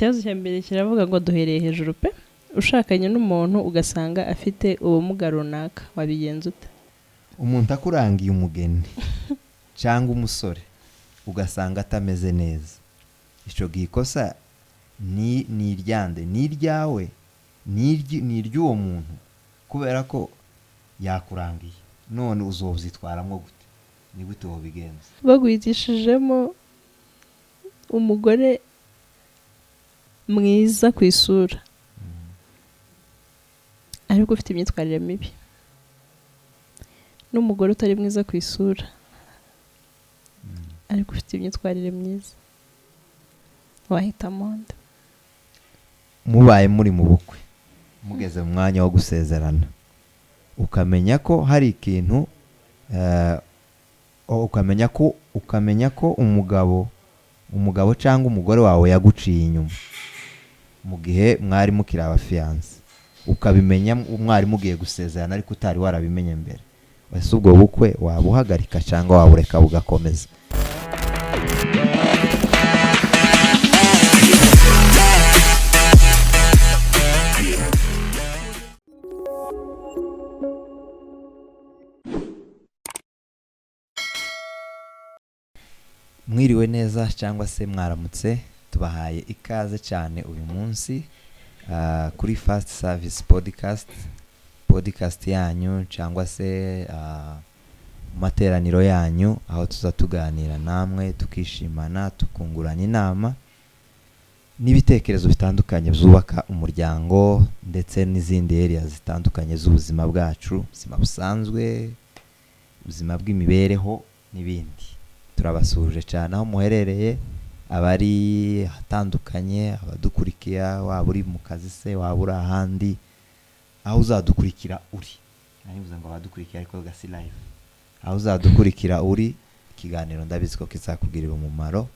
Ikibazo cya mbere kiravuga ngo duhereye hejuru pe ushakanye n'umuntu ugasanga afite ubumuga runaka wabigenza ute? Umuntu akurangiye umugeni cyangwa umusore ugasanga atameze neza, icyo gikosa ni iryande, ni iryawe, ni iry'uwo muntu, kubera ko yakurangiye, none uzobzitwaramo gute? Ni gute wobigenza? Baguhitishijemo umugore mwiza ku isura ariko ufite imyitwarire mibi, n'umugore utari mwiza ku isura ariko ufite imyitwarire myiza, wahitamo nde? Mubaye muri mu bukwe, mugeze mu mwanya wo gusezerana, ukamenya ko hari ikintu ukamenya ko umugabo cyangwa umugore wawe yaguciye inyuma mu gihe mwari mukiri abafiyanse, ukabimenya umwari mugiye gusezerana ariko utari warabimenye mbere, wese ubwo bukwe wabuhagarika cyangwa wabureka bugakomeza? Mwiriwe neza cyangwa se mwaramutse, tubahaye ikaze cyane uyu munsi kuri Fast Service podcast yanyu cyangwa se materaniro yanyu, aho tuzatuganira namwe tukishimana, tukungurana inama n'ibitekerezo bitandukanye byubaka umuryango ndetse n'izindi areas zitandukanye z'ubuzima bwacu, ubuzima busanzwe, ubuzima bw'imibereho n'ibindi. Turabasuje cyane aho muherereye, abari hatandukanye, abadukurikiye, waba uri mu kazi se, waba uri ahandi, aho uzadukurikira uri, nanibuza ngo abadukurikira ariko gasi live, aho uzadukurikira uri, ikiganiro ndabizi ko kizakugirira umumaro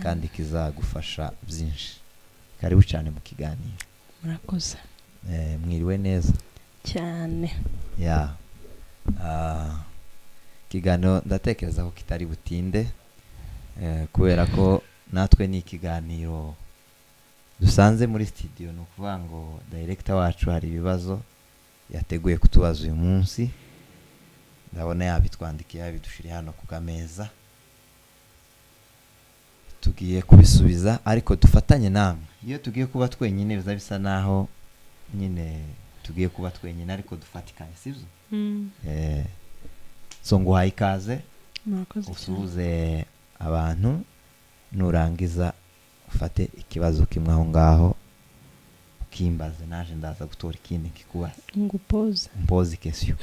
kandi kizagufasha byinshi. Karibu cyane mu kiganiro. Murakoze. Mwiriwe neza cyane. Ikiganiro ndatekereza ko kitari butinde, kubera ko natwe ni ikiganiro dusanze muri studio, no kuvuga ngo director wacu hari ibibazo yateguye kutubaza uyu munsi, ndabona yabitwandikiye yabidushiriye hano ku kameza, tugiye kubisubiza ariko dufatanye namwe. Iyo tugiye kuba twenyine biza bisa naho nyine tugiye kuba twenyine ariko dufatikanye, sivyo? So nguhaye ikaze, usuhuze abantu, nurangiza ufate ikibazo kimwe aho ngaho ukimbaze, naje ndaza gutora ikindi kikubaza. Mpoze question.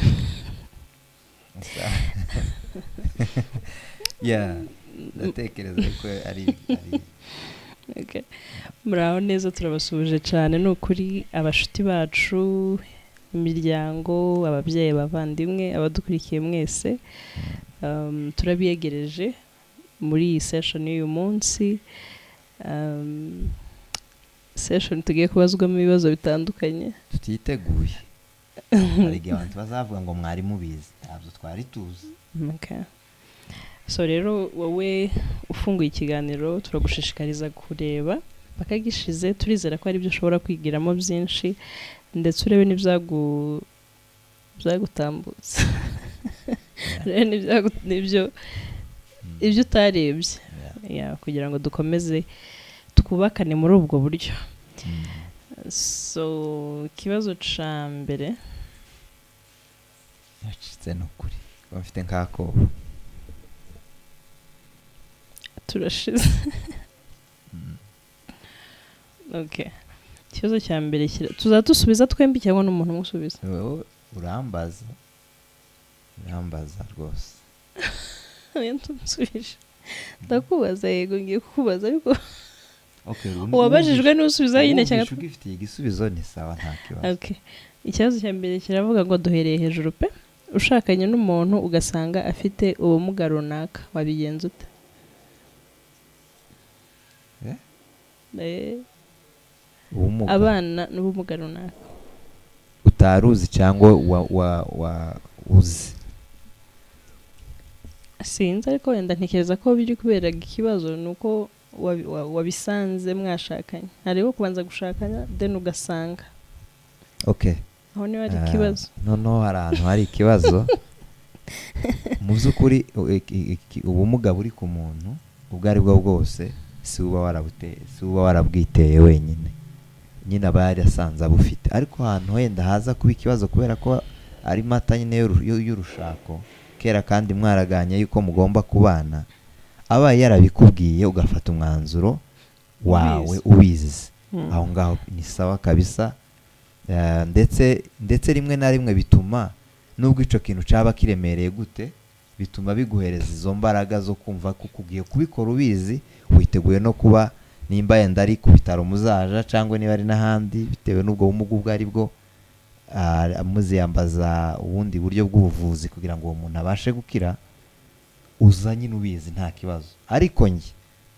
Ndatekereza ko ari Okay. Muraho neza, turabasubije cyane, no kuri abashuti bacu, imiryango, ababyeyi, bavandimwe, abadukurikiye mwese. Turabiyegereje muri iyi session y'uyu munsi, session tugiye kubazwamo ibibazo bitandukanye. Tutiteguye. Hari igihe abantu bazavuga ngo mwari mubizi, ntabwo twari tuzi. Okay. So rero wowe ufunguye ikiganiro, turagushishikariza kureba bakagishize, turizera ko ari byo ushobora kwigiramo byinshi ndetse urebe n'ibyagutambutse. Ibyo utarebye, kugira ngo dukomeze twubakane muri ubwo buryo. So ikibazo ca mbere yacitse n'ukuri, bafite nk'ako turashize. Okay. Ikibazo cya mbere tuzadusubiza twembi cyangwa n'umuntu umusubiza? Urambaza rwose. Nsubije. Ndakubaza, yego ngiye kukubaza ariko wabajijwe n'usubiza yine cyangwa ugifitiye igisubizo ni sawa, nta kibazo. Okay. Ikibazo cya mbere kiravuga ngo duhereye hejuru pe ushakanye n'umuntu ugasanga afite ubumuga runaka wabigenza ute? Abana n'ubumuga runaka utaruzi cyangwa uzi? Sinzi, ariko wenda ntekereza ko biri kubera ikibazo nuko wabisanze mwashakanye, hariho kubanza gushakanya then ugasanga okay aho niho hari ikibazo. no hari ahantu hari ikibazo mu by'ukuri ubumuga buri ku muntu ubwo ari bwo bwose si uba warabwiteye wenyine, nyine aba yarasanze abufite, ariko ahantu wenda haza kuba ikibazo kubera ko ari mata nyine y'urushako kera kandi mwaraganye yuko mugomba kubana, aba yarabikubwiye ugafata umwanzuro wawe ubizi, aho ngaho ni sawa kabisa. ndetse rimwe na rimwe bituma nubwo ico kintu caba kiremereye gute, bituma biguhereza izo mbaraga zo kumva ko kugiye kubikora ubizi, witeguye no kuba nimba yenda ari ku bitaro muzaja cyangwa niba ari n'ahandi bitewe n'ubwo bumuga ubwo ari bwo, muziyambaza ubundi buryo bw'ubuvuzi kugira ngo uwo muntu abashe gukira, uzanye n'ubizi nta kibazo. Ariko njye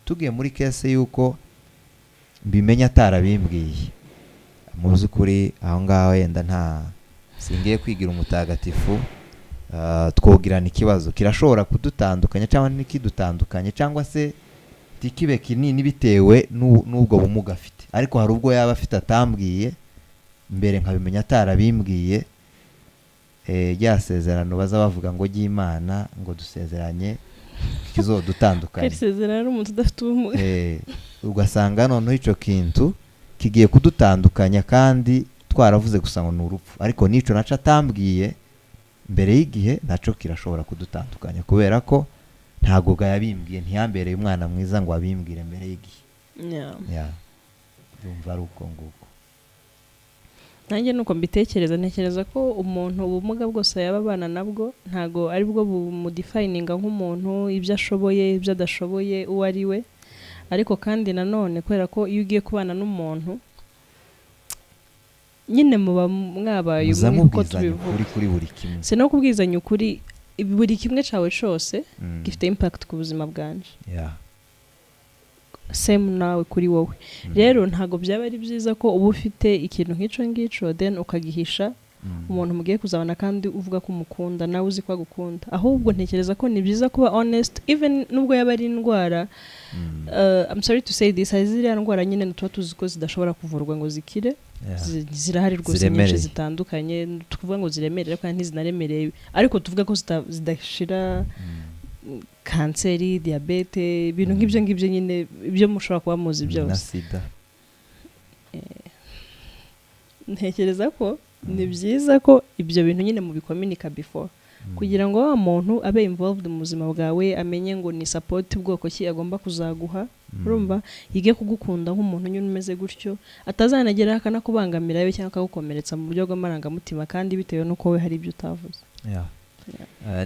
tugiye muri kese yuko mbimenya atarabimbwiye, mu by'ukuri aho ngaho yenda nta singiye kwigira umutagatifu, twogirana ikibazo kirashobora kudutandukanya cyangwa nikidutandukanye cyangwa se tikibe kinini bitewe n'ubwo bumuga afite, ariko hari ubwo yaba afite atambwiye mbere nkabimenya atarabimbwiye. Rya sezerano baza bavuga ngo ry'Imana ngo dusezeranye kizodutandukanye, sezerano umuntu udafite ubumuga, ugasanga noneho ico kintu kigiye kudutandukanya kandi twaravuze gusa ngo n'urupfu, ariko nico naca atambwiye mbere y'igihe naco kirashobora kudutandukanya kubera ko ntago gayabimbwiye, ntiyambereye umwana mwiza ngo abimbwire mbere y'igihe. Ndumva ari uko nguko nanjye nuko mbitekereza, ntekereza ko umuntu ubumuga bwose yaba abana nabwo ntago ari bwo bumudefininga nk'umuntu, ibyo ashoboye ibyo adashoboye uwo ari we, ariko kandi nanone kubera ko iyo ugiye kubana n'umuntu nyine muba mwabaye umwe uko tubivuga kuri buri kimwe, si no kubwizanya ukuri, buri kimwe cyawe cyose gifite impact ku buzima bwanje, same nawe kuri wowe. Rero ntago byaba ari byiza ko uba ufite ikintu nk'ico ngico then ukagihisha umuntu mugiye kuzabana kandi uvuga ko umukunda nawe uzi ko agukunda. Ahubwo ntekereza ko ni byiza kuba honest, even nubwo yaba ari indwara. I'm sorry to say this, hari ziriya ndwara nyine tuba tuzi ko zidashobora kuvurwa ngo zikire, zirahari rwose nyinshi zitandukanye, tuvuga ngo ziremereye kandi ntizinaremereye, ariko tuvuga ko zidashira kanseri, diabete, ibintu nk'ibyo ngibyo nyine ibyo mushobora kuba muzi byose na sida. Ntekereza ko ni byiza ko ibyo bintu nyine mubikominika before, kugira ngo wa muntu abe involved mu buzima bwawe, amenye ngo ni support bwoko ki agomba kuzaguha, urumva yige kugukunda nk'umuntu nyine umeze gutyo, atazanagera akanakubangamira yo cyangwa akagukomeretsa mu buryo bw'amarangamutima kandi bitewe n'uko we hari ibyo utavuze.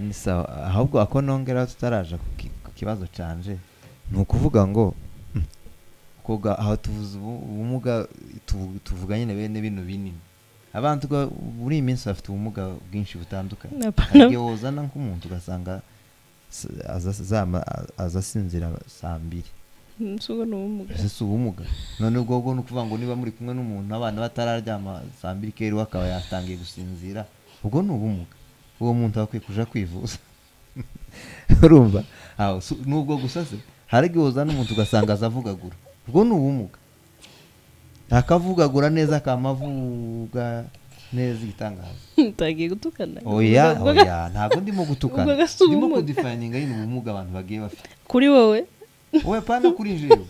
Ni sawa. Ahubwo ako nongera tutaraje ku kibazo canje, ni ukuvuga ngo koga aho tuvuze ubumuga tuvuga nyine bene bino binini, abantu buri iminsi bafite ubumuga bwinshi butandukanye, iyo wozana nk'umuntu ugasanga azasinzira saa 2, sugo n'ubumuga, ese ubumuga none ubwo no kuvuga ngo niba muri kumwe n'umuntu abana batararyama saa 2 kero akaba yatangiye gusinzira, ubwo ni ubumuga, uwo muntu akwiye kuja kwivuza. Urumva aho nubwo gusa se hari gihoza n'umuntu ugasanga azavugagura, ubwo ni ubumuga, akavugagura neza akamavuga neza igitangaza. Tagiye gutukana? Oya ntago ndimo gutukana, ndimo kudefininga yino ubumuga abantu bagiye bafite. Kuri wowe pana kuri njyewe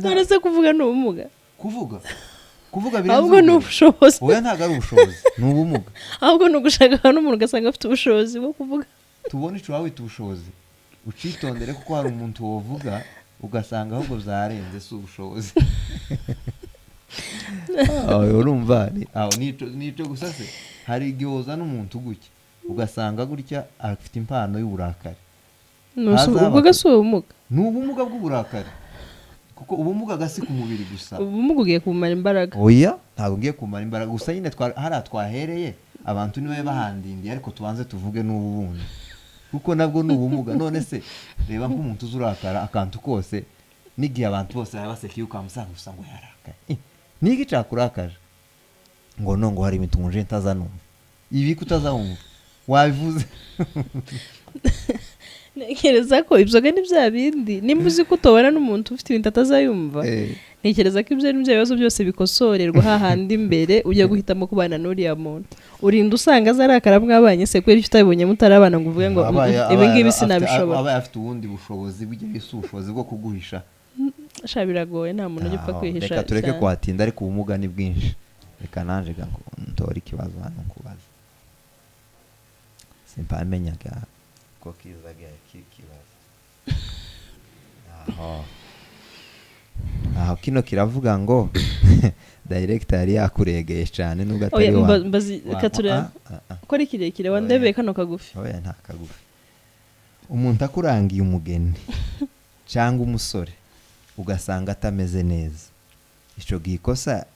none se kuvuga ni ubumuga? kuvuga birenze ahubwo ni ubushobozi. Oya ntago ari ubushobozi, ni ubumuga. Ahubwo ni ugushaka n'umuntu ugasanga afite ubushobozi bwo kuvuga. Tubone ico wawe ubushobozi ucitondere kuko hari umuntu wovuga ugasanga ahubwo byarenze si ubushobozi. Urumva nico gusa se hari igihoza n'umuntu gutya ugasanga gutya afite impano y'uburakari. Ubwo gasuye ubumuga? Ni ubumuga bw'uburakari, kuko ubumuga gasi ku mubiri gusa. Ubumuga ugiye kumara imbaraga? Oya ntabwo ngiye kumara imbaraga gusa, nyine twahereye abantu niwe bahandindiye, ariko tubanze tuvuge n'ubundi kuko nabwo ni ubumuga. None se reba nk'umuntu uzurakara akantu kose, n'igihe abantu bose babaseka yuko amusanga gusa ngo yarakaye, niki cakurakaje ngo no ngo hari ibintu nje ntazanumva, ibi kutazawumva wabivuze. ntekereza ko ibyoga ni bya bindi nimba uzi ko utobana n'umuntu ufite ibintu atazayumva ntekereza ko ibyo bibazo byose bikosorerwa hahandi imbere ujya guhitamo kubana n'uriya muntu urinda usanga azarakara mwabanye se kubera icyo utabibonye mutarabana ngo uvuge ngo ibi ngibi sinabishobora aba afite ubundi bushobozi ubushobozi bwo kuguhisha biragoye nta muntu ujya upfa kwihisha reka tureke kuhatinda ariko ubumuga ni bwinshi reka nanje ngo ntore ikibazo hano kubaza simpamenyaga ko kizaga kibazo aho kino kiravuga ngo director yari yakuregeye cyane nubwo atari wa ko ari kirekire wandebeye kano kagufi oya nta kagufi umuntu akurangiye umugeni cyangwa umusore ugasanga atameze neza ico gikosa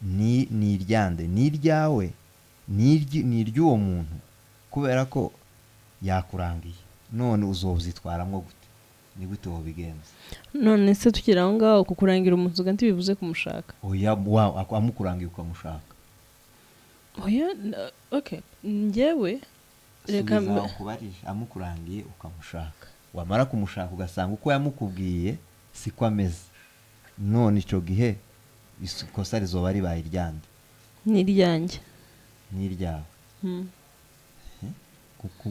ni iryande ni iryawe ni iry'uwo muntu kubera ko yakurangiye none uzobzitwaramwo gute ni gute wobigenza none se tukira aho ngaho kukurangira umuntu uganti bivuze kumushaka oya amukurangiye ukamushaka oya okay njyewe reka kubarisha amukurangiye ukamushaka wamara kumushaka ugasanga uko yamukubwiye siko ameze none ico gihe ikosa rizoba ribaye iryande ni iryanjye ni iryawe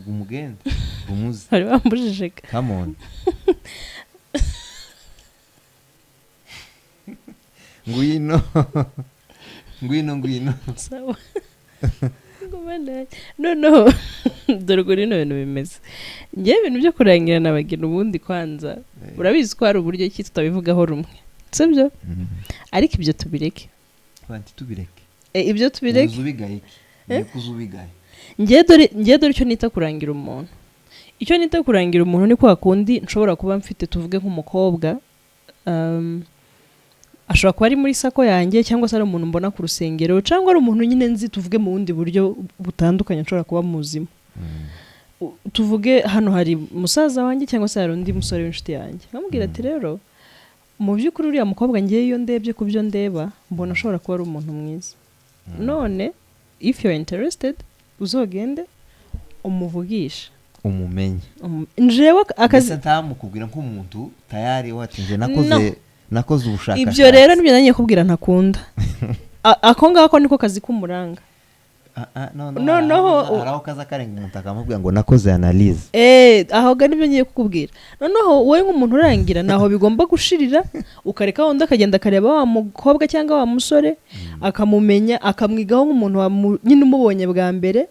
umugende umuzi hari bambujije come on ngwino sawa noneho dore uko rino bintu bimeze ngewe ibintu byo kurangira n'abageni ubundi kwanza urabizi ko hari uburyo ki tutabivugaho rumwe sibyo ariko ibyo tubireke ibyo tubireke uzubigaye iki kuzubigaye ngewe dore icyo nita kurangira umuntu ni kwa kundi nshobora kuba mfite tuvuge nk'umukobwa ashobora kuba ari muri sako yanjye cyangwa se ari umuntu mbona ku rusengero cyangwa ari umuntu nyine nzi tuvuge mu bundi buryo butandukanye nshobora kuba muzima tuvuge hano hari musaza wanjye cyangwa se hari undi musore w'inshuti yanjye nkamubwira ati rero mu by'ukuri uriya mukobwa ngewe iyo ndebye ku byo ndeba mbona ashobora kuba ari umuntu mwiza none if you're interested uzogende umuvugisha umumenye njewe akazi ntamukubwira nk'umuntu tayari watinje nakoze ubushakashatsi ibyo rero nibyo nanye kubwira ntakunda ako ngako niko kazi kumuranga noneho araho kaza karenga umuntu akamubwira ngo nakoze analyse aho ga nibyo ngiye kukubwira noneho wowe nk'umuntu urangira naho bigomba gushirira ukareka wundi akagenda akareba wa mukobwa cyangwa wa musore akamumenya akamwigaho nk'umuntu nyine umubonye bwa mbere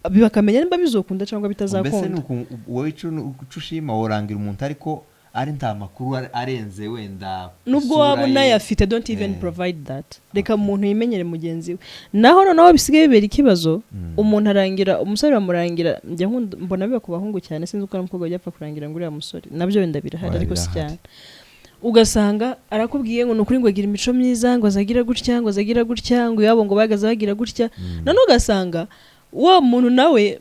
bakamenya nimba bizokunda cyangwa bitazakunda mbese wowe ucushima worangira umuntu ariko ari nta makuru arenze wenda nubwo waba unayafite don't even provide that reka umuntu yimenyere mugenzi we naho noneho bisigaye bibera ikibazo umuntu arangira umusore bamurangira njya mbona biba ku bahungu cyane sinzi uko umukobwa yapfa kurangira ngo uriya musore nabyo wenda birahari ariko si cyane ugasanga arakubwiye ngo nukuri ngo agira imico myiza ngo azagira gutya ngo yabo ngo bagaza bagira gutya none ugasanga wa muntu nawe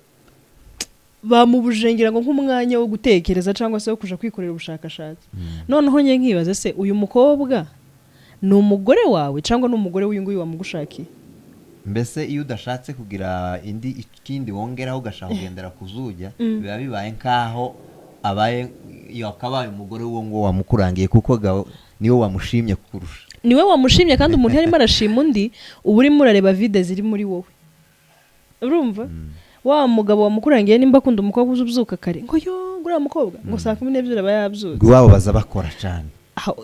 bamubujengera ngo nk'umwanya wo gutekereza cyangwa se wo kuja kwikorera ubushakashatsi noneho nye nkibaze se uyu mukobwa ni umugore wawe cyangwa ni umugore w'uyu nguyu wamugushakiye mbese iyo udashatse kugira ikindi wongeraho ugashaka kugendera kuzujya biba bibaye nkaho abaye yakabaye umugore w'uwo ngo wamukurangiye kuko niwe wamushimye kukurusha niwe wamushimye kandi umuntu yarimo arashima undi uba urimo urareba vide ziri muri wowe urumva wa mugabo wamukurangiye nimba akunda umukobwa uzubyuka kare ngo yo ngura mukobwa ngo saa 12 aba yabyutse iwabo baza bakora cyane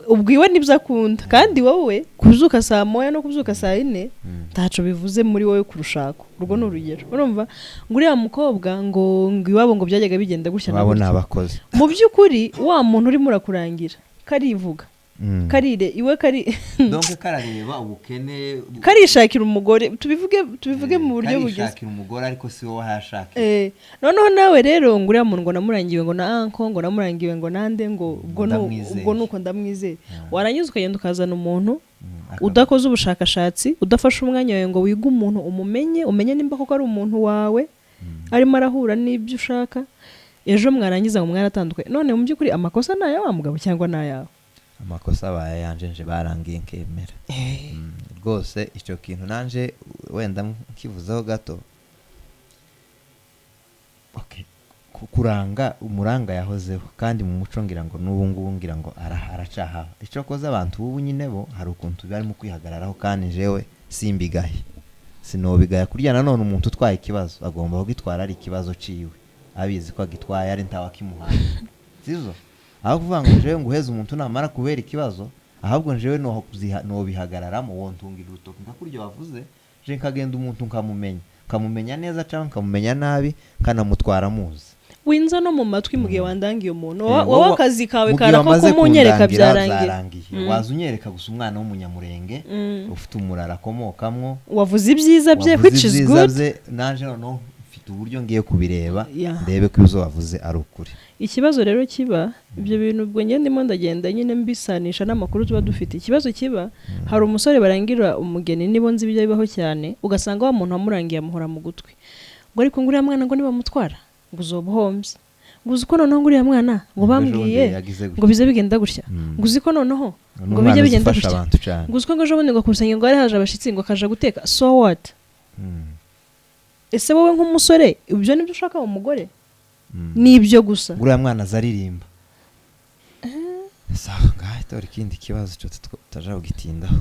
ubwiwe nibyo akunda kandi wowe kuzuka saa 1 no kuzuka saa 4 ntaco bivuze muri wowe kurushako urwo ni urugero urumva ngo uriya mukobwa ngo iwabo ngo byajyaga bigenda gutya na gutya abakozi mu by'ukuri wa muntu urimo urakurangira karivuga karire iwe kari donc karareba ubukene karishakira umugore tubivuge mu buryo bugize karishakira umugore ariko si wowe hashaka noneho nawe rero nguriya muntu ngo namurangiwe ngo na anko ngo namurangiwe ngo nande ngo ubwo nuko ndamwizeye waranyuze ukagenda ukazana umuntu udakoze ubushakashatsi udafashe umwanya wawe ngo wige umuntu umenye nimba koko ari umuntu wawe arimo arahura n'ibyo ushaka ejo mwarangiza ngo mwaratandukanye none mu by'ukuri amakosa ni ayawe wa mugabo cyangwa ni ayawe amakosa bayanjenje barangiye nkemera rwose icyo kintu nanje wenda nkivuzeho gato kuranga umuranga yahozeho kandi mu muco ngira ngo n'ubu ngubu ngira ngo aracaha icyo koza abantu ubu nyine bo hari ukuntu barimo kwihagararaho kandi jewe simbigahe sinobigaya kurya nanone umuntu utwaye ikibazo agomba kugitwara ari ikibazo ciwe abizi ko agitwaye ari ntawakimuhaye sizo aho kuvuga ngo jewe nguheze umuntu namara kubera ikibazo ahubwo jewe no bihagararamo wontungira urutoki ngakuryo wavuze je nkagenda umuntu nkamumenya neza cyangwa nkamumenya nabi kanamutwara muzi winza no mu matwi mugihe wandangiye umuntu wowe akazi kawe karako kumunyereka byarangiye waza unyereka gusa umwana w'umunyamurenge ufite umurara akomokamwo wavuze ibyiza bye which is good nanje no mfite uburyo ngiye kubireba ndebe ko izo wavuze ari ukuri ikibazo rero kiba ibyo bintu ubwo ndimo ndagenda nyine mbisanisha n'amakuru tuba dufite ikibazo kiba hari umusore barangira umugeni nibo nzi ibyo bibaho cyane ugasanga wa muntu wamurangiye amuhora mu gutwi ngo ariko nguriya mwana ngo niba mutwara ngo uzobuhombye ngo uzi ko noneho nguriya mwana ngo bambwiye ngo bize bigenda gutya ngo uzi ko noneho ngo bijye bigenda gutya ngo uzi ko ngo ejo bundi ngo kusanya ngo ari haje abashitsi ngo akaja guteka so what ese wowe nk'umusore ibyo nibyo ushaka mu mugore nibyo gusa nguriya mwana azaririmba sawa ngaho tora ikindi kibazo cyo tutaja kugitindaho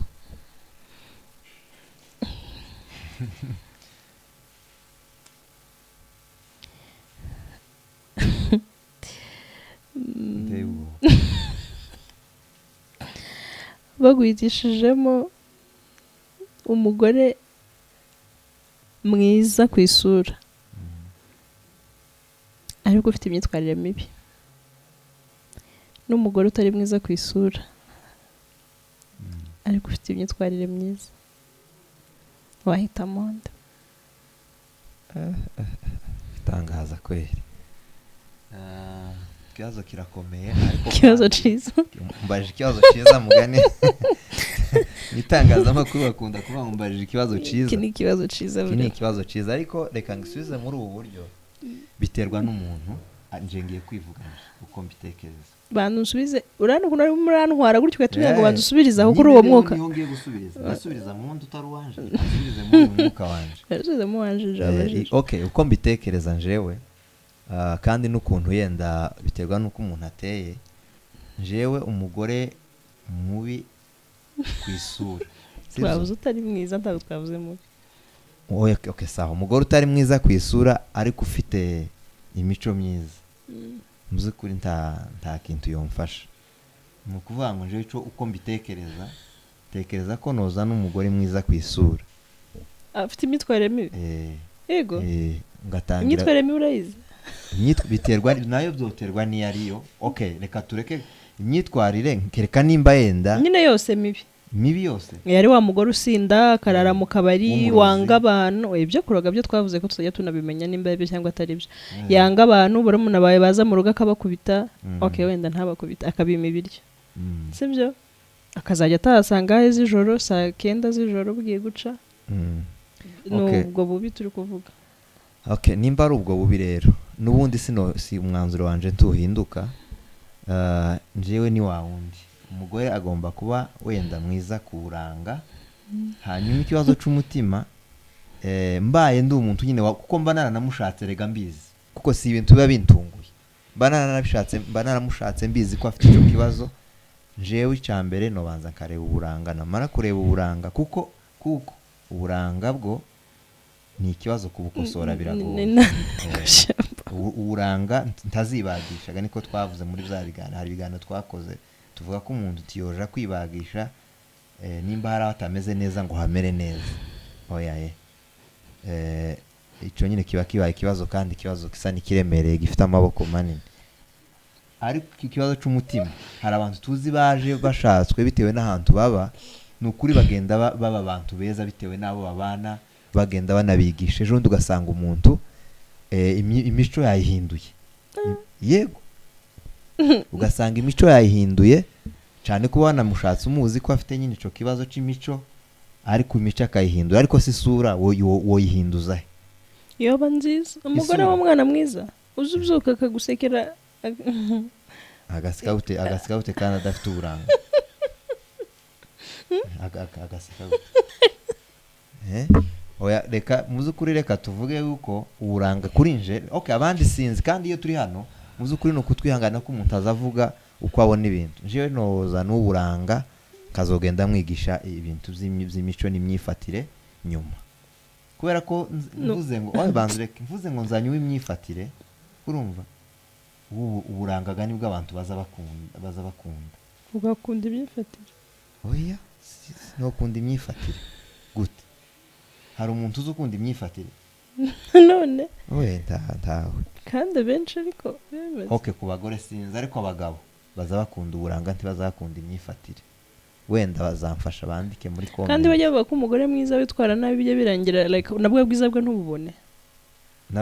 bagwitishijemo umugore mwiza ku isura ariko ufite imyitwarire mibi n'umugore utari mwiza ku isura ariko ufite imyitwarire myiza wahitamo nde bitangaza kweli ikibazo kirakomeye ariko ikibazo ciza mbaje ikibazo ciza mugane itangazamakuru bakunda kuvuga ngo mbaje ikibazo ciza iki ni ikibazo ciza ni ikibazo ciza ariko reka ngisubize muri ubu buryo biterwa n'umuntu nje ngiye kwivugana uko mbitekereza bantu nsubize urano kuno murantwara gutyo gatumye ngo bandusubiriza aho kuri uwo mwuka niho ngiye gusubiriza mu wundi utari wanje nsubirize mu mwuka wanje nsubirize mu wanje jabaje okay uko mbitekereza njewe kandi n'ukuntu yenda biterwa n'uko umuntu ateye njewe umugore mubi ku isura twavuze utari mwiza ntabwo twavuze mubi okay sawa umugore utari mwiza ku isura ariko ufite imico myiza muzi kuri nta kintu yomfasha mu kuvuga ngo njewe ico uko mbitekereza tekereza ko noza n'umugore mwiza ku isura afite imyitwarire mibi yego ngatangira imyitwarire mibi urayizi biterwa nayo byoterwa ni ariyo okay reka tureke imyitwarire kereka nimba yenda nyine yose mibi yose yari wa mugore usinda akarara mu kabari wanga abantu ibyo kuroga byo twavuze ko tuzajya tunabimenya nimba ibyo cyangwa atari byo yanga abantu barumuna bawe baza mu rugo akabakubita okay wenda ntabakubita akabima ibiryo sibyo akazajya atahasanga he z'ijoro saa 9 z'ijoro bwiye guca nubwo bubi turi kuvuga okay nimba ari ubwo bubi rero nubundi si umwanzuro wanje ntuhinduka njewe ni wa wundi umugore agomba kuba wenda mwiza kuranga hanyuma ikibazo c'umutima mbaye ndi umuntu nyine kuko mba naranamushatse rega mbizi kuko si ibintu biba bintunguye mba naramushatse mbizi ko afite ico kibazo njewe icyambere no banza kareba uburanga namara kureba uburanga kuko uburanga bwo ni ikibazo kubukosora biragoye uburanga ntazibagishaga niko twavuze muri bya bigana hari bigana twakoze tuvuga ko umuntu tiyoja kwibagisha nimba hari atameze neza ngo hamere neza oya ico nyine kibaye ikibazo kandi ikibazo kisa nikiremereye gifite amaboko manini ariko ikibazo c'umutima hari abantu tuzi baje bashatswe bitewe n'ahantu baba nukuri bagenda baba abantu beza bitewe nabo babana bagenda banabigisha ejo ugasanga umuntu imico yayihinduye yego ugasanga imico yayihinduye cyane kuba wanamushatse umuzi ko afite nyine ico kibazo c'imico ariko imico akayihindura ariko si sura woyihinduza yoba nziza umugore w'umwana mwiza uzubyuka akagusekera agasikawute kandi adafite uburanga agasikawute oya reka muzukuri reka tuvuge yuko uburanga kuri nje okay abandi sinzi kandi iyo turi hano muzukuri no kutwihangana ko umuntu azavuga uko abona ibintu njewe noza n'uburanga kazogenda mwigisha ibintu by'imico n'imyifatire nyuma kubera ko mvuze ngo oya banzureke mvuze ngo nzanywe imyifatire urumva uburangaga nibwo abantu baza bakunda ugakunda imyifatire oya no kunda imyifatire gute hari umuntu uzukunda imyifatire none oya ntawe kandi benshi ariko bemeze okay ku bagore sinzi ariko abagabo baza bakunda uburanga ntibazakunda imyifatire wenda bazamfasha bandike muri comment kandi bajya bavuga ko umugore mwiza witwara nabi bijya birangira like nabwo bwiza bwe ntububone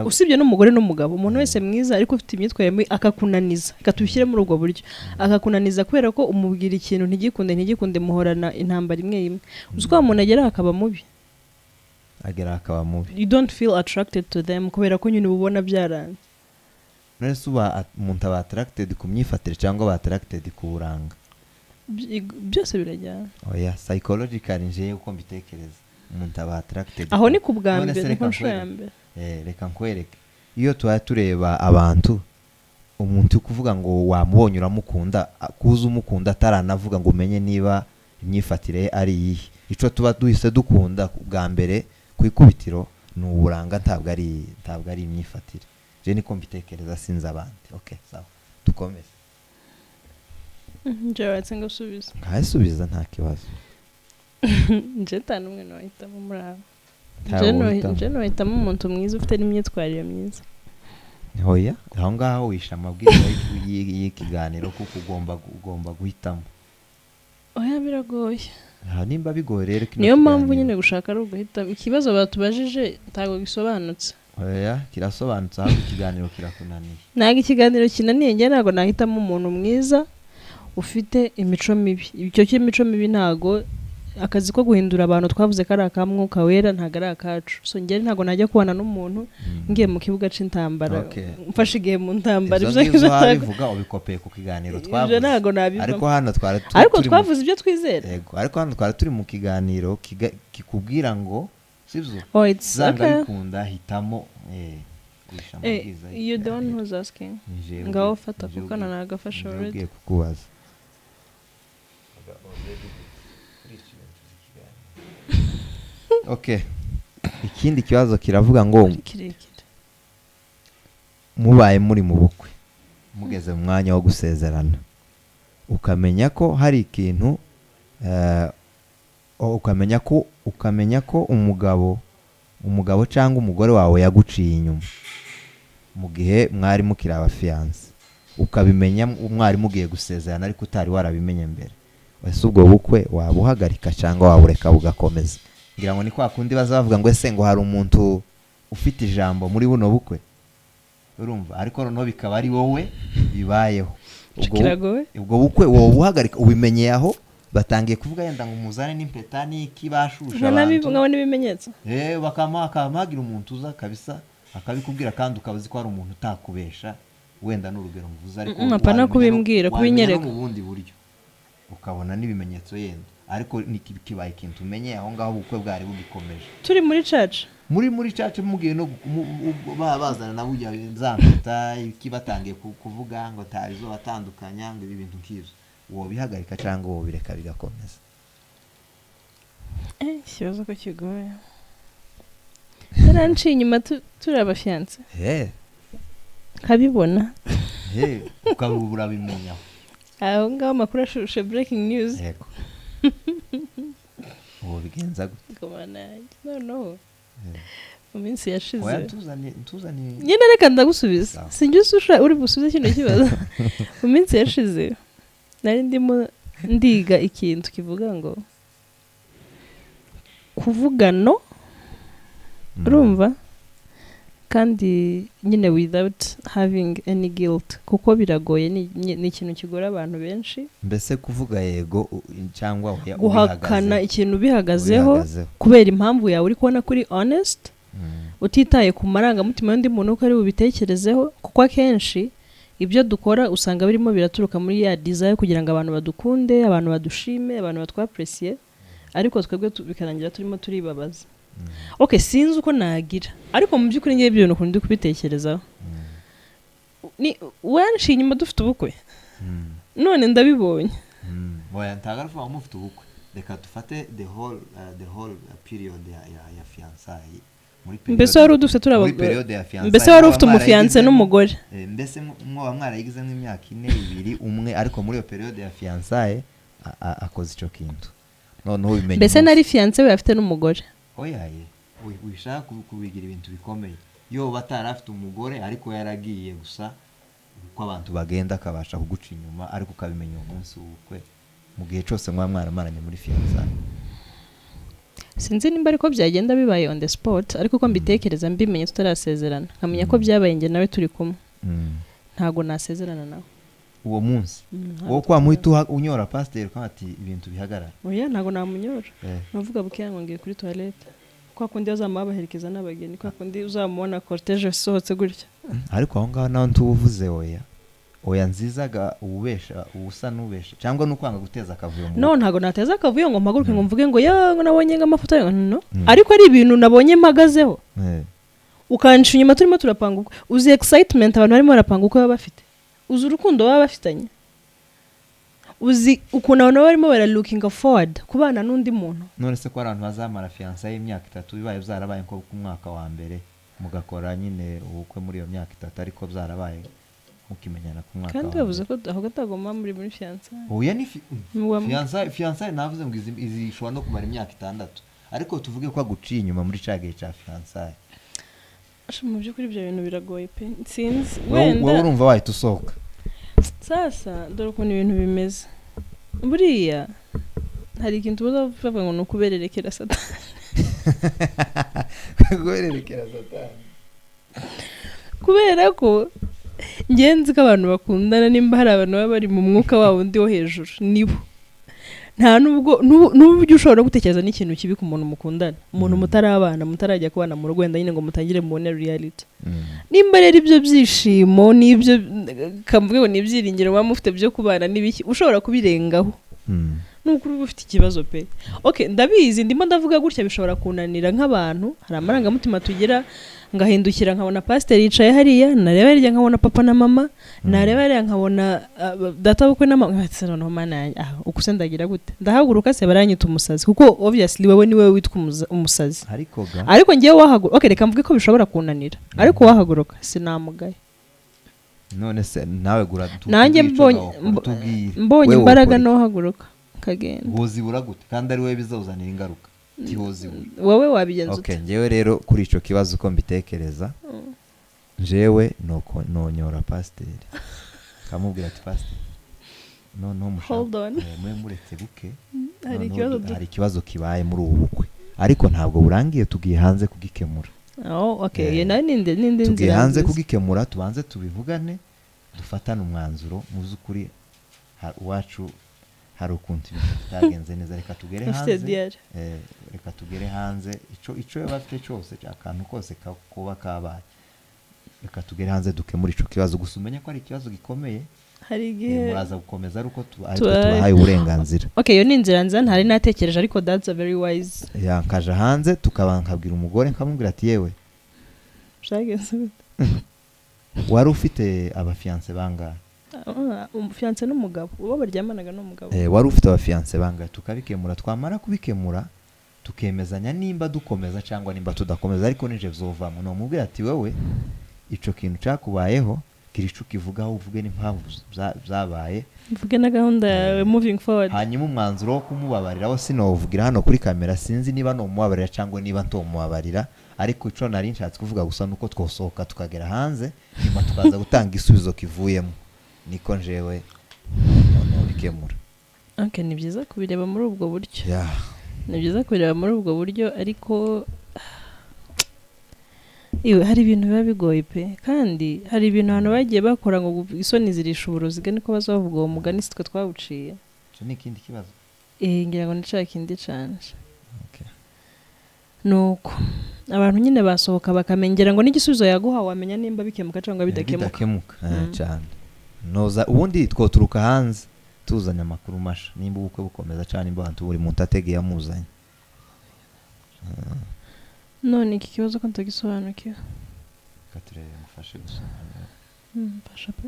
usibye n'umugore n'umugabo umuntu wese mwiza ariko ufite imyitwarire akakunaniza katubishyire muri ubwo buryo akakunaniza kubera ko umubwira ikintu ntigikunde muhorana intambara imwe uziko umuntu agera akaba mubi you don't feel attracted to them kubera ko nyine ubona byaranze none suba umuntu aba attracted ku myifatire cyangwa aba attracted ku buranga byose birajyana oya psychologically nje uko mbitekereza umuntu aba attracted aho ni ku bwa mbere niko nshuro ya mbere reka nkwereke iyo tuba tureba abantu umuntu kuvuga ngo wamubonye uramukunda kuza umukunda ataranavuga ngo umenye niba imyifatire ari iyihe ico tuba duhise dukunda bwa mbere kwikubitiro ni uburanga ntabwo ari imyifatire je niko mbitekereza sinza abandi okay sawa tukomeze Jaratse ngasubiza ngasubiza nta kibazo nje tanumwe no hitamo muraba je no hitamo umuntu mwiza ufite n'imyitwarire myiza hoya aho ngaho wisha amabwiriza y'ikiganiro kuko ugomba guhitamo oya biragoye nimba bigoye rero niyo mpamvu nyine gushaka ari uguhitamo ikibazo batubajije ntago gisobanutse oya kirasobanutse aho ikiganiro kirakunaniye ntago ikiganiro kinaniye nge ntago nahitamo umuntu mwiza ufite imico mibi icyo cy'imico mibi ntago akazi ko guhindura abantu twavuze ko ari akamwuka wera ntago ari akacu so ngere ntago najya kubana n'umuntu ngiye mu kibuga c'intambara mfashe igihe mu ntambara ibyo bivuga ubikopeye ku kiganiro twavuze ariko hano ariko twavuze ibyo twizera yego ariko hano twari turi mu kiganiro kikubwira ngo sivyo zanga bikunda hitamo you don't know who's asking ngaho fata kuko nagafasha already ngiye kukubaza okay ikindi kibazo kiravuga ngo mubaye muri mu bukwe mugeze mu mwanya wo gusezerana ukamenya ko hari ikintu ukamenya ko umugabo cyangwa umugore wawe yaguciye inyuma mu gihe mwari mukiri abafiance ukabimenya umwari mugiye gusezerana ariko utari warabimenye mbere wese ubwo bukwe wabuhagarika cyangwa wabureka bugakomeza ngira ngo ni kwa kundi bazavuga ngo ese ngo hari umuntu ufite ijambo muri buno bukwe urumva ariko noneho bikaba ari wowe bibayeho ubwo bukwe wowe buhagarika ubimenyeye aho batangiye kuvuga yenda ngo muzane n'impeta n'iki bashusha abantu ngabo n'ibimenyetso bakamagira umuntu uza kabisa akabikubwira kandi ukabazi ko hari umuntu utakubesha wenda n'urugero mvuze ariko mpana kubimbwira kubinyereka mu bundi buryo ukabona n'ibimenyetso yenda ariko nikibaye ikintu umenye aho ngaho ubukwe bwari bugikomeje turi muri church muri church mugiye no bazana na bujya nzamfata ikibatangiye kuvuga ngo tarizo batandukanya ngo ibi bintu nk'ivyo wo bihagarika cyangwa wo bireka bigakomeza ikibazo ko kigoye yaranci inyuma turi abafiance kabibona ukabura bimenya aho ngaho makuru ashushe breaking news yego ubu bigenza gute komana no mu minsi yashize oya tuzani nyine reka ndagusubiza sinjye ususha uri busubize kino kibazo mu minsi yashize nari ndimo ndiga ikintu kivuga ngo kuvugano urumva kandi nyine without having any guilt kuko biragoye ni ikintu kigora abantu benshi mbese kuvuga yego cyangwa guhakana ikintu bihagazeho kubera impamvu yawe uri kubona kuri honest utitaye ku marangamutima y'undi muntu uko ari bubitekerezeho kuko akenshi ibyo dukora usanga birimo biraturuka muri ya desire kugira ngo abantu badukunde abantu badushime abantu batwapreciate ariko twebwe bikarangira turimo turibabaza okay sinzi uko nagira ariko mu by'ukuri ngiye ibyo bintu ndi kubitekerezaho ni wanshi inyuma dufite ubukwe none ndabibonye boya ntagarufa mufite ubukwe reka dufate the whole period ya fiançailles muri period mbese wari udufite turaba mbese wari ufite umufiance n'umugore mbese mwoba mwarayigize nk'imyaka 4 2 umwe ariko muri iyo period ya fiançailles akoze ico kintu noneho bimenye mbese nari fiance we afite n'umugore oyaye wishaka kubigira ibintu bikomeye yo batarafite umugore ariko yaragiye gusa uko abantu bagenda akabasha kuguca inyuma ariko ukabimenya umunsi w'ubukwe mu gihe cyose mwaramaranye muri fiançailles sinzi nimba ariko byagenda bibaye on the spot ariko ko mbitekereza mbimenye tutarasezerana nkamenya ko byabaye nge nawe turi kumwe ntago nasezerana nawe uwo munsi wo kwa muhita unyora pasteur ko ati ibintu bihagarara oya ntago namunyora navuga bukiyango ngiye kuri toilette kwa kundi azamabaherekeza n'abageni kwa kundi uzamubona cortege sohotse gutya ariko aho ngaho naho ntuvuze oya nzizaga ububesha ubusa nubesha cyangwa nukwanga guteza akavuyo mu no ntago nateza akavuyo ngo mpaguruke ngo mvuge ngo yango nabonye ngamafoto yo no ariko ari ibintu nabonye mpagazeho ukansha inyuma turimo turapanga uko uzi excitement abantu barimo barapanga uko baba bafite uzi urukundo baba bafitanye uzi ukuntu abantu barimo bara looking forward kubana n'undi muntu none se ko abantu bazamara fiançailles y'imyaka 3 bibaye byarabaye nko ku mwaka wa mbere mugakora nyine ubukwe muri iyo myaka 3 ariko byarabaye mukimenyana ku mwaka kandi bavuze ko aho gatagoma muri fiançailles oya ni fiançailles navuze ngo izishobora no kumara imyaka 6 ariko tuvuge ko aguciye inyuma muri cage ca fiançailles mu by'ukuri ibyo bintu biragoye pe sinzi wowe urumva wahita usohoka sasa dore ukuntu ibintu bimeze buriya hari ikintu bavuga ngo nukubererekera satani kubererekera satani kubera ko ngenzi ko abantu bakundana nimba hari abantu baba bari mu mwuka wabo ndi wo hejuru nibo nta n'ubwo ushobora gutekereza n'ikintu kibi ku muntu mukundana umuntu mutarabana mutarajya kubana mu rugo wenda nyine ngo mutangire mubone reality nimba rero ibyo byishimo n'ibyo kamvuge ngo n'ibyiringiro baba mufite byo kubana n'ibiki ushobora kubirengaho nuko uba ufite ikibazo pe okay ndabizi ndimo ndavuga gutya bishobora kunanira nk'abantu hari amarangamutima tugira ngahindukira nkabona pastor yicaye hariya nareba hirya nkabona papa na mama nareba hariya nkabona data bukwe na mama no mana uko se ndagira gute ndahaguruka se baranyita umusazi kuko obviously wewe ni wewe witwa umusazi ariko ngiye wahaguruka okay reka mvuge ko bishobora kunanira ariko wahaguruka sinamugaye none se nawe gura nanjye mbonye imbaraga no haguruka kagenda wozibura gute kandi ari wewe bizawuzanira ingaruka wowe wabigenza okay ngewe rero kuri ico kibazo uko mbitekereza jewe nonyora pasteur kamubwira ati pasteur no mushaka mwe muretse buke hari ikibazo kibaye muri ubu bukwe ariko ntabwo burangiye tugiye hanze kugikemura okay ye ninde tugiye hanze kugikemura tubanze tubivugane dufatane umwanzuro muzukuri wacu hari ukuntu bitagenze neza reka tugere hanze reka tugere hanze ico bafite cyose akantu kose kuba kabaye reka tugere hanze dukemura ico kibazo gusumenye ko ari ikibazo gikomeye hari igihe muraza gukomeza ari uko tubahaye uburenganzira okay yo ni inzira nza ntari natekereje ariko that's a very wise yankaja hanze tukabankabwira umugore nkamubwira ati yewe shagenze wari ufite abafiance bangahe umufiance n'umugabo uwo baryamanaga n'umugabo wari ufite abafiance bangahe tukabikemura twamara kubikemura tukemezanya nimba dukomeza cyangwa nimba tudakomeza ariko nije vzovamo no mubwira ati wewe ico kintu cyakubayeho kiricu kivugaho uvuge n'impamvu byabaye mvuge na gahunda yawe moving forward hanyuma umwanzuro wo kumubabarira wo sinovugira hano kuri kamera sinzi niba no mubabarira cyangwa niba ntomubabarira ariko ico nari nshatse kuvuga gusa nuko twosohoka tukagera hanze nyuma tukaza gutanga isubizo kivuyemo niko njewe no bikemura okay ni byiza kubireba muri ubwo buryo ni byiza kubireba muri ubwo buryo ariko hari ibintu biba bigoye pe kandi hari ibintu abantu bagiye bakora ngo isoni zirisha uburozi niko bazavuga uwo mugani sitwe twawuciye cyo ni ikindi kibazo ngira ngo nicaka kindi canje nuko abantu nyine basohoka bakamengera ngo n'igisubizo yaguha wamenya nimba bikemuka cyangwa bidakemuka cyane noza ubundi twoturuka hanze tuzanya amakuru masha nimba ubukwe bukomeza cyane nimba abantu buri muntu ategeye amuzanye none iki kibazo ko ntagisobanukiwe katurebe mufashe gusobanura fasha pe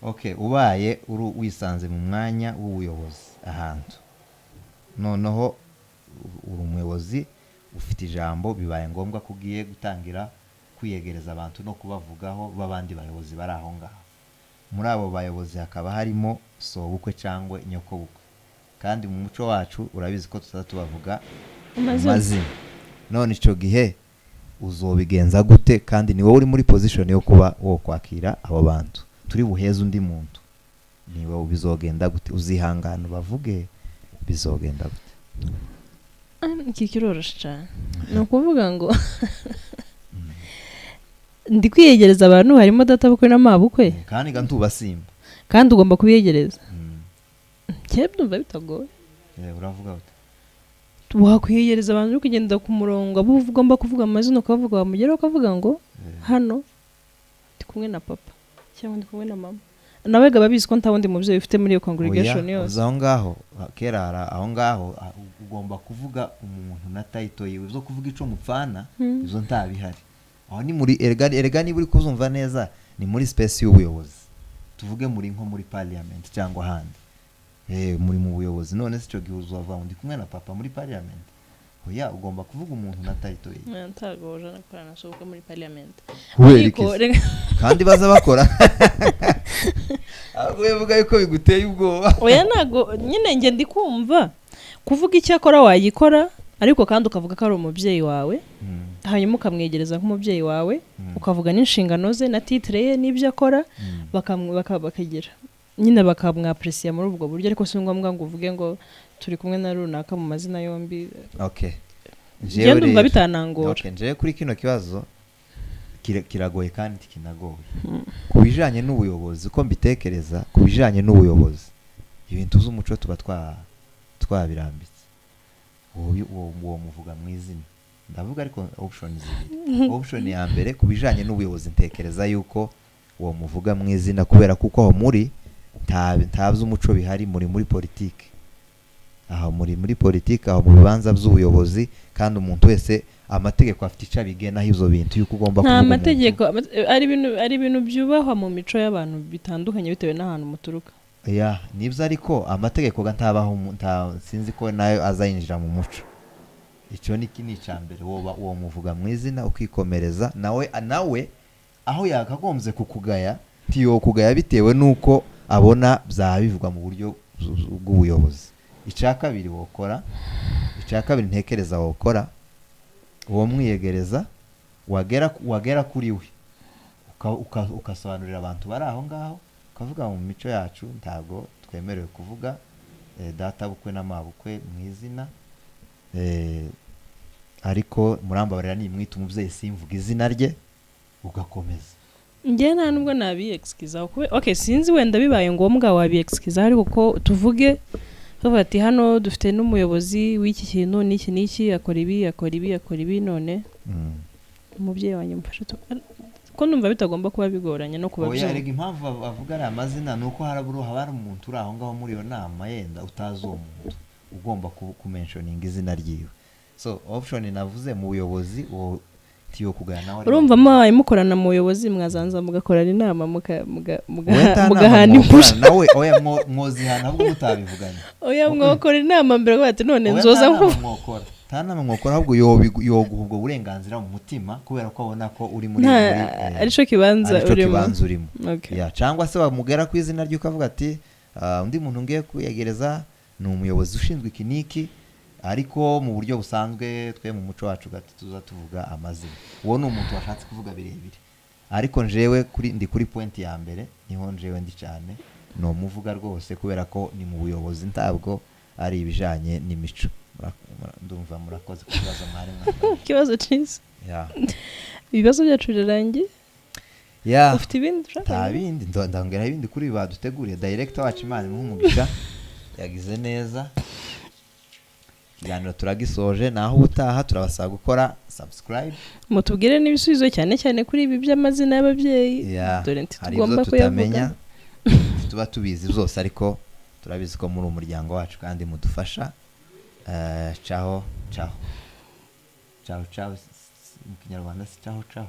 okay ubaye wisanze mu mwanya w'ubuyobozi ahantu noneho uri umuyobozi ufite ijambo bibaye ngombwa ko ugiye gutangira kwiyegereza abantu no kubavugaho babandi bayobozi bari aho ngaho muri abo bayobozi hakaba harimo sobukwe cyangwa nyokobukwe kandi mu muco wacu urabizi ko tuzaza tubavuga amazina none icyo gihe uzobigenza gute kandi ni wowe uri muri position yo kuba wo kwakira abo bantu turi buheze undi muntu ni wowe bizogenda gute uzihangana bavuge bizogenda gute iki kiroroshye cyane ni ukuvuga ngo ndi kwiyegereza abantu harimo databukwe n'amabukwe kandi gantubasimba kandi ugomba kubiyegereza cyebwe ndumva bitagoye uravuga ute wakwiyegereza abantu uri kugenda ku murongo abo ugomba kuvuga amazina ukavuga wamugeraho ukavuga ngo hano ndi kumwe na papa cyangwa ndi kumwe na mama nawe gaba bizi ko nta wundi mubyeyi ufite muri iyo congregation yose aho ngaho kera aho ngaho ugomba kuvuga umuntu na title yiwe zo kuvuga ico mupfana izo ntabihari aho ni muri erega ni buri kuzumva neza ni muri space y'ubuyobozi tuvuge muri nko muri parliament cyangwa handi muri mu buyobozi none se cyo gihuzo wava undi kumwe na papa muri parliament oya ugomba kuvuga umuntu na title yiwe ntagoje nakorana sobuka muri parliament kandi baza bakora ahubwo bivuga yuko biguteye ubwoba oya nago nyine nge ndi kumva kuvuga icyo akora wayikora ariko kandi ukavuga ko ari umubyeyi wawe hanyuma ukamwegereza nk'umubyeyi wawe ukavuga n'inshingano ze na titre ye n'ibyo akora bakagira nyine bakamwapreciate muri ubwo buryo ariko si ngombwa ngo uvuge ngo turi kumwe na runaka mu mazina yombi okay je ndumva bitanangora okay nje kuri kino kibazo kiragoye kandi kinagoye kubijanye n'ubuyobozi ko mbitekereza kubijanye n'ubuyobozi ibintu z'umuco tuba twabirambitse uwo muvuga mu izina ndavuga ariko option zibiri option ya mbere kubijanye n'ubuyobozi ntekereza yuko uwo muvuga mu izina kubera kuko aho muri ntabyo umuco bihari muri politike aho muri politike aho mu bibanza by'ubuyobozi kandi umuntu wese amategeko afite icyo abigena ivyo bintu yuko ugomba kuvuga amategeko ari ibintu byubahwa mu mico y'abantu bitandukanye bitewe n'ahantu muturuka nibyo ariko amategeko ntabaho sinzi ko nayo azayinjira mu muco icyo ni icambere uwo muvuga mu izina ukikomereza nawe aho yakagombye kukugaya tiyo kugaya bitewe nuko abona bivugwa mu buryo bw'ubuyobozi icakabiri ntekereza wokora uwo mwiyegereza wagera kuri we ukasobanurira abantu bari aho ngaho ukavuga mu mico yacu ntago twemerewe kuvuga data bukwe n'amabukwe mu izina ariko murambabarira nimwita umubyeyi simvuga izina rye ugakomeza njye nta nubwo nabi-excuse okay sinzi wenda bibaye ngombwa wabi-excuse ariko ko tuvuge ati hano dufite n'umuyobozi w'iki kintu n'iki akora ibi none umubyeyi wanjye mufashe ko numva bitagomba kuba bigoranye no kuba oya rega impamvu avuga ari amazina nuko haba hari umuntu uri aho ngaho muri iyo nama yenda utazi uwo muntu ugomba kumentioninga izina ryiwe so option navuze mu buyobozi tiyo kugana nawe urumva maye mukorana mu buyobozi mwazanza mugakorana inama mugahana impusha nawe oya mwozihana ahubwo mutabivuganye oya mwokora inama mbere ko ati none nzoza mwokora tanama mwokora ahubwo yoguha ubwo burenganzira mu mutima kubera ko abona ko uri muri arico kibanza urimo cyangwa se bamugera ku izina ryo ukavuga ati undi muntu ngiye kuyegereza ni umuyobozi ushinzwe ikiniki ariko mu buryo busanzwe twe mu muco wacu gati tuza tuvuga amazina uwo ni umuntu washatse kuvuga birebire ariko njewe ndi kuri point ya mbere niho njewe ndi cyane no muvuga rwose kubera ko ni mu buyobozi ntabwo ari ibijanye n'imico ndumva murakoze kubaza mwari kibazo cyiza ibibazo byacu birangiye ufite ibindi bindi ndangera ibindi kuri baduteguriye director wacu Imana nk'umugisha yagize neza ikiganiro turagisoje naho utaha turabasaba gukora subscribe mutubwire n'ibisubizo cyane kuri ibi by'amazina y'ababyeyi dore tugomba kuyavuga tuba tubizi byose ariko turabizi ko muri umuryango wacu kandi mudufasha. Ciao ciao ciao ciao mu kinyarwanda si ciao ciao